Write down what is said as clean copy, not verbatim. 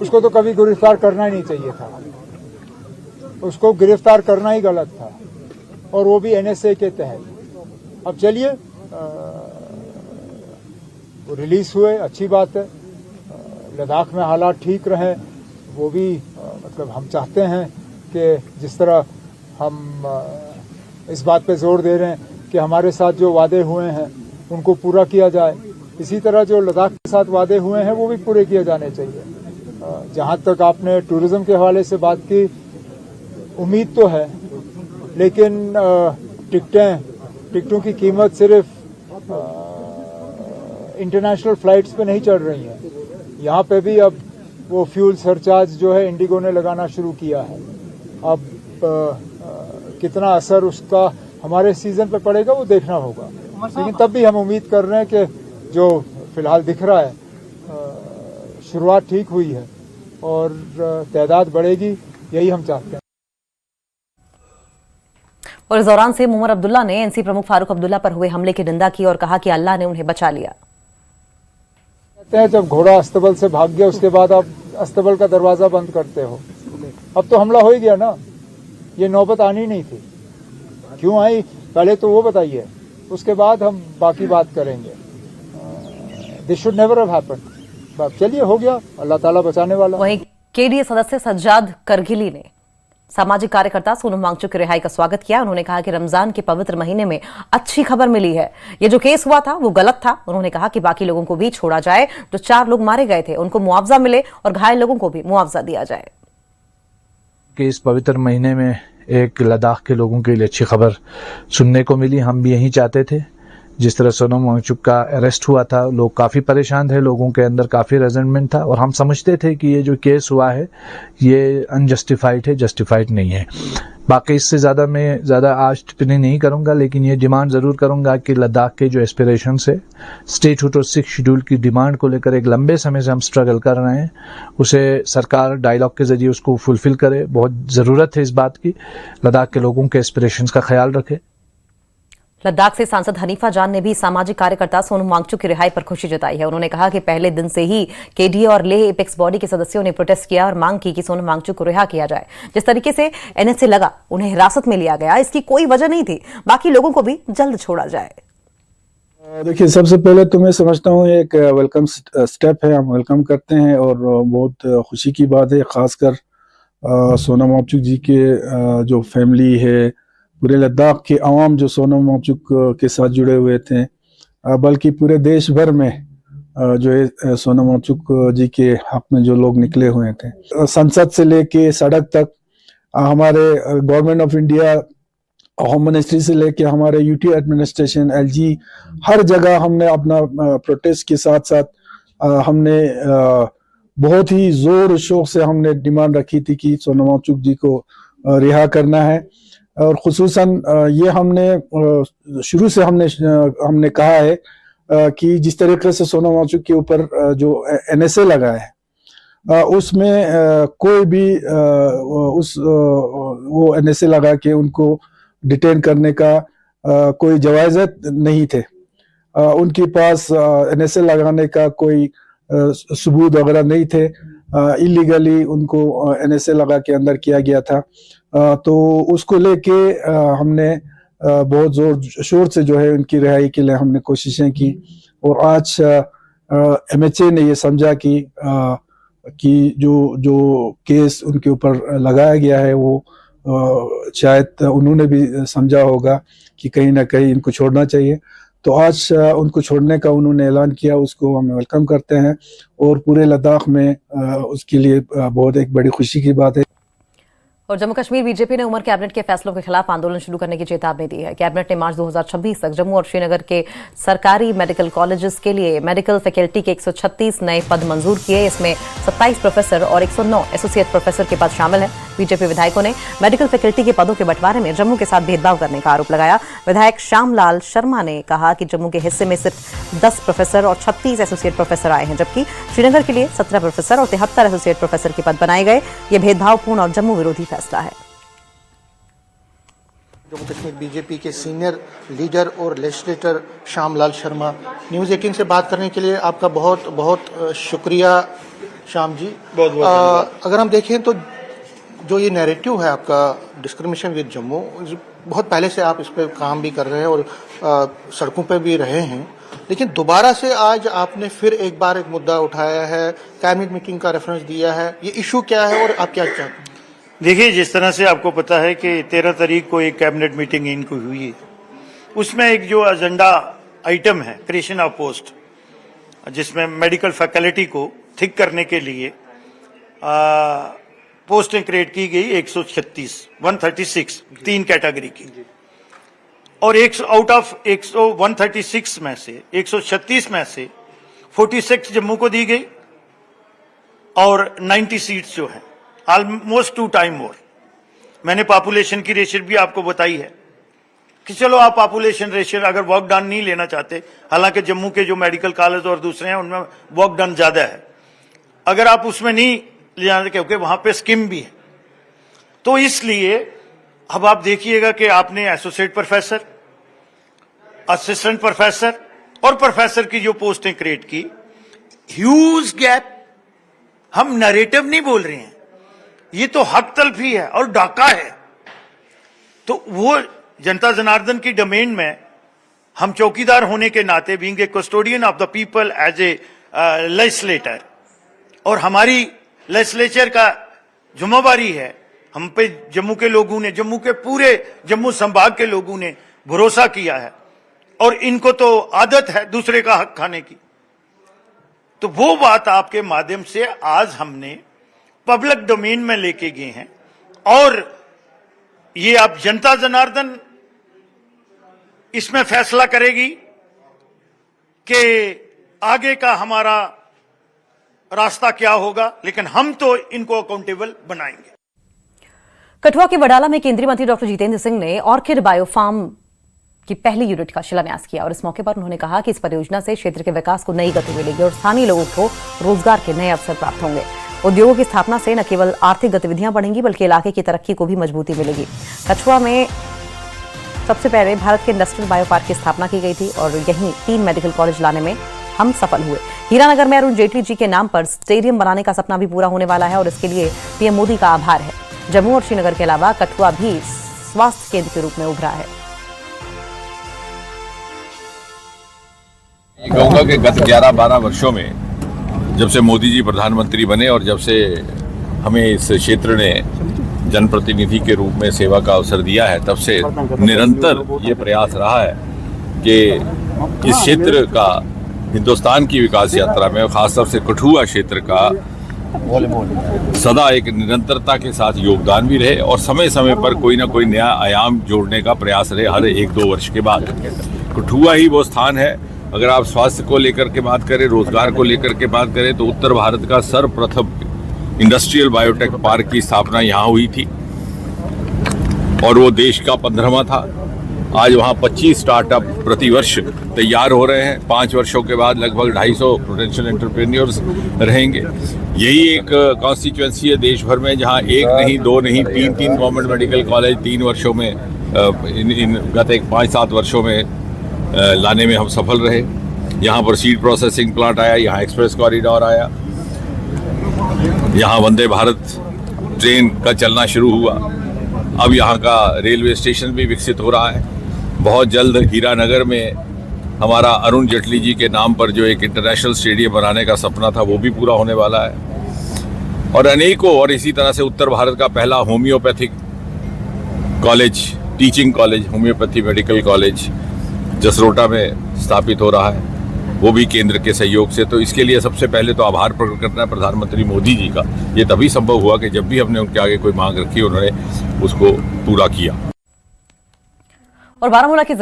उसको तो कभी गिरफ्तार करना ही नहीं चाहिए था, उसको गिरफ्तार करना ही गलत था, और वो भी एनएसए के तहत। अब चलिए वो रिलीज हुए, अच्छी बात है। लद्दाख में हालात ठीक रहे, वो भी मतलब हम चाहते हैं कि जिस तरह हम इस बात पे जोर दे रहे हैं कि हमारे साथ जो वादे हुए हैं उनको पूरा किया जाए, इसी तरह जो लद्दाख के साथ वादे हुए हैं वो भी पूरे किए जाने चाहिए। जहाँ तक आपने टूरिज्म के हवाले से बात की, उम्मीद तो है, लेकिन टिकटों की कीमत सिर्फ इंटरनेशनल फ्लाइट्स पे नहीं चढ़ रही है, यहाँ पे भी अब वो फ्यूल सरचार्ज जो है इंडिगो ने लगाना शुरू किया है। अब कितना असर उसका हमारे सीजन पे पड़ेगा वो देखना होगा, लेकिन तब भी हम उम्मीद कर रहे हैं कि जो फिलहाल दिख रहा है शुरुआत ठीक हुई है और तादाद बढ़ेगी, यही हम चाहते हैं। और इस दौरान से उमर अब्दुल्ला ने एनसी प्रमुख फारूक अब्दुल्ला पर हुए हमले की निंदा की और कहा कि अल्लाह ने उन्हें बचा लिया। कहते हैं जब घोड़ा अस्तबल से भाग गया उसके बाद आप अस्तबल का दरवाजा बंद करते हो। अब तो हमला हो ही गया ना, ये नौबत आनी नहीं थी, क्यों आई पहले तो वो बताइए, उसके बाद हम बाकी बात करेंगे। This should never have happened. चलिए हो गया, अल्लाह ताला बचाने वाला। वहीं केडीए सदस्य सज्जाद करगिली ने सामाजिक कार्यकर्ता सोनम वांगचुक की रिहाई का स्वागत किया। उन्होंने कहा कि रमजान के पवित्र महीने में अच्छी खबर मिली है, ये जो केस हुआ था वो गलत था। उन्होंने कहा कि बाकी लोगों को भी छोड़ा जाए, जो 4 लोग मारे गए थे उनको मुआवजा मिले और घायल लोगों को भी मुआवजा दिया जाए। कि इस पवित्र महीने में एक लद्दाख के लोगों के लिए अच्छी खबर सुनने को मिली। हम भी यही चाहते थे। जिस तरह सोनम वांगचुक का अरेस्ट हुआ था, लोग काफ़ी परेशान थे, लोगों के अंदर काफ़ी रेजेंटमेंट था और हम समझते थे कि ये जो केस हुआ है ये अनजस्टिफाइड है, जस्टिफाइड नहीं है। बाकी इससे ज़्यादा मैं आज टिप्पणी नहीं करूँगा, लेकिन ये डिमांड ज़रूर करूँगा कि लद्दाख के जो एस्पिरेशन है, स्टेटहुड और 6 शेड्यूल की डिमांड को लेकर एक लंबे समय से हम स्ट्रगल कर रहे हैं, उसे सरकार डायलॉग के जरिए उसको फुलफिल करे। बहुत ज़रूरत है इस बात की, लद्दाख के लोगों के एस्पिरेशंस का ख्याल रखे। लद्दाख से सांसद हनीफा जान ने भी सामाजिक कार्यकर्ता सोनम वांगचुक की रिहाई पर खुशी जताई है। उन्होंने कहा कि पहले दिन से ही केडीए और लेह एपेक्स बॉडी के सदस्यों ने प्रोटेस्ट किया और मांग की कि सोनम वांगचुक को रिहा किया जाए। जिस तरीके से एनएसए लगा, उन्हें हिरासत में लिया गया, इसकी कोई वजह नहीं थी। बाकी लोगों को भी जल्द छोड़ा जाए। देखिए, सबसे पहले तो मैं समझता हूँ एक वेलकम स्टेप है, हम वेलकम करते हैं और बहुत खुशी की बात है। खासकर सोनम वांगचुक जी के जो फैमिली है, पूरे लद्दाख के अवाम जो सोनम वांगचुक के साथ जुड़े हुए थे, बल्कि पूरे देश भर में जो है सोनम वांगचुक जी के हक में जो लोग निकले हुए थे, संसद से लेके सड़क तक, हमारे government of India, home ministry से लेके हमारे यूटी एडमिनिस्ट्रेशन, एलजी, हर जगह हमने अपना प्रोटेस्ट के साथ साथ हमने बहुत ही जोर शोर से हमने डिमांड रखी थी कि सोनम वांगचुक जी को रिहा करना है। और खुसूसन ये हमने शुरू से हमने कहा है कि जिस तरीके से सोनम वांगचुक के ऊपर जो एनएसए लगा है, उसमें कोई भी वो एनएसए लगा के उनको डिटेन करने का कोई जवाज़त नहीं थे। उनके पास एनएसए लगाने का कोई सबूत वगैरह नहीं थे। इलीगली उनको एनएसए लगा के अंदर किया गया था। तो उसको लेके हमने बहुत जोर शोर से जो है उनकी रिहाई के लिए हमने कोशिशें की। और आज एमएचए ने ये समझा कि जो केस उनके ऊपर लगाया गया है वो शायद उन्होंने भी समझा होगा कि कहीं ना कहीं इनको छोड़ना चाहिए। तो आज उनको छोड़ने का उन्होंने ऐलान किया, उसको हम वेलकम करते हैं और पूरे लद्दाख में उसके लिए बहुत एक बड़ी खुशी की बात है। और जम्मू कश्मीर बीजेपी ने उमर कैबिनेट के फैसलों के खिलाफ आंदोलन शुरू करने की चेतावनी दी है। कैबिनेट ने मार्च 2026 तक जम्मू और श्रीनगर के सरकारी मेडिकल कॉलेजेस के लिए मेडिकल फैकल्टी के 136 नए पद मंजूर किए। इसमें 27 प्रोफेसर और 109 एसोसिएट प्रोफेसर के पद शामिल हैं। बीजेपी विधायकों ने मेडिकल फैकल्टी के पदों के बंटवारे में जम्मू के साथ भेदभाव करने का आरोप लगाया। विधायक श्यामलाल शर्मा ने कहा कि जम्मू के हिस्से में सिर्फ 10 प्रोफेसर और 36 एसोसिएट प्रोफेसर आए हैं, जबकि श्रीनगर के लिए 17 प्रोफेसर और 73 एसोसिएट प्रोफेसर के पद बनाए गए। ये भेदभावपूर्ण और जम्मू विरोधी फैसला है। जम्मू कश्मीर बीजेपी के सीनियर लीडर और लेजिस्लेटर श्यामलाल शर्मा, न्यूज़ 18 से बात करने के लिए आपका बहुत बहुत शुक्रिया। श्याम जी। बहुत बहुत अगर हम देखें तो जो ये नैरेटिव है आपका डिस्क्रिमिनेशन विद जम्मू, बहुत पहले से आप इस पर काम भी कर रहे हैं और सड़कों पर भी रहे हैं, लेकिन दोबारा से आज आपने फिर एक बार एक मुद्दा उठाया है, कैबिनेट मीटिंग का रेफरेंस दिया है। ये इशू क्या है और आप क्या चाहते हैं? देखिए, जिस तरह से आपको पता है कि 13 तारीख को एक कैबिनेट मीटिंग इनको हुई है, उसमें एक जो एजेंडा आइटम है क्रिएशन ऑफ पोस्ट, जिसमें मेडिकल फैकल्टी को थिक करने के लिए पोस्टें क्रिएट की गई 136 तीन कैटेगरी की, और आउट ऑफ 136 में से 136 में से 46 जम्मू को दी गई और 90 सीट्स जो हैं ऑलमोस्ट 2 टाइम मोर। मैंने पॉपुलेशन की रेशियो भी आपको बताई है कि चलो आप पॉपुलेशन रेशियो अगर वर्क डन नहीं लेना चाहते, हालांकि जम्मू के जो मेडिकल कॉलेज और दूसरे हैं उनमें वर्क डन ज्यादा है, अगर आप उसमें नहीं ले जाते क्योंकि वहां पे स्कीम भी है, तो इसलिए अब आप देखिएगा कि आपने एसोसिएट प्रोफेसर, असिस्टेंट प्रोफेसर और प्रोफेसर की जो पोस्टें क्रिएट की, ह्यूज गैप। हम नैरेटिव नहीं बोल रहे हैं, ये तो हक तलफी है और डाका है। तो वो जनता जनार्दन की डोमेन में हम चौकीदार होने के नाते, being a custodian of the people as a legislator, और हमारी लेजिस्लेचर का जिम्मेवारी है, हम पे जम्मू के लोगों ने, जम्मू के पूरे जम्मू संभाग के लोगों ने भरोसा किया है और इनको तो आदत है दूसरे का हक खाने की। तो वो बात आपके माध्यम से आज हमने पब्लिक डोमेन में लेके गए हैं, और ये अब जनता जनार्दन इसमें फैसला करेगी कि आगे का हमारा रास्ता क्या होगा, लेकिन हम तो इनको अकाउंटेबल बनाएंगे। कठुआ के वडाला में केंद्रीय मंत्री डॉक्टर जितेंद्र सिंह ने ऑर्किड बायोफार्म की पहली यूनिट का शिलान्यास किया और इस मौके पर उन्होंने कहा कि इस परियोजना से क्षेत्र के विकास को नई गति मिलेगी और स्थानीय लोगों को रोजगार के नए अवसर प्राप्त होंगे। उद्योगों की स्थापना से न केवल आर्थिक गतिविधियां बढ़ेंगी बल्कि इलाके की तरक्की को भी मजबूती मिलेगी। कठुआ में सबसे पहले भारत के इंडस्ट्रियल बायो पार्क की स्थापना की गई थी और यहीं 3 मेडिकल कॉलेज लाने में हम सफल हुए। हीरानगर में अरुण जेटली जी के नाम पर स्टेडियम बनाने का सपना भी पूरा होने वाला है और इसके लिए पीएम मोदी का आभार है। जम्मू और श्रीनगर के अलावा कठुआ भी स्वास्थ्य केंद्र के रूप में उभरा है। कहूंगा कि गत 11-12 वर्षों में जब से मोदी जी प्रधानमंत्री बने और जब से हमें इस क्षेत्र ने जनप्रतिनिधि के रूप में सेवा का अवसर दिया है, तब से निरंतर ये प्रयास रहा है कि इस क्षेत्र का हिंदुस्तान की विकास यात्रा में, खासतौर से कठुआ क्षेत्र का सदा एक निरंतरता के साथ योगदान भी रहे और समय समय पर कोई ना कोई नया आयाम जोड़ने का प्रयास रहे हर 1-2 वर्ष के बाद। कठुआ ही वो स्थान है, अगर आप स्वास्थ्य को लेकर के बात करें, रोजगार को लेकर के बात करें, तो उत्तर भारत का सर्वप्रथम इंडस्ट्रियल बायोटेक पार्क की स्थापना यहाँ हुई थी और वो देश का 15वां था। आज वहाँ 25 स्टार्टअप प्रतिवर्ष तैयार हो रहे हैं। 5 वर्षों के बाद लगभग 250 पोटेंशियल एंटरप्रेन्योर्स रहेंगे। यही एक कॉन्स्टिट्यूएंसी है देश भर में जहाँ 1 नहीं, 2 नहीं, 3 गवर्नमेंट मेडिकल कॉलेज 3 वर्षों में इन गत 5-7 वर्षों में लाने में हम सफल रहे। यहाँ पर सीड प्रोसेसिंग प्लांट आया, यहाँ एक्सप्रेस कॉरिडोर आया, यहाँ वंदे भारत ट्रेन का चलना शुरू हुआ। अब यहाँ का रेलवे स्टेशन भी विकसित हो रहा है। बहुत जल्द हीरानगर में हमारा अरुण जेटली जी के नाम पर जो एक इंटरनेशनल स्टेडियम बनाने का सपना था वो भी पूरा होने वाला है। और अनेकों और इसी तरह से उत्तर भारत का पहला homeopathic college, teaching college, homeopathy medical college Jasrota में स्थापित हो रहा है, वो भी केंद्र के सहयोग से। तो इसके लिए सबसे पहले तो आभार प्रकट करना है प्रधानमंत्री मोदी जी का। ये तभी संभव हुआ कि जब भी हमने उनके आगे कोई मांग रखी उन्होंने उसको पूरा किया। और बारामूला के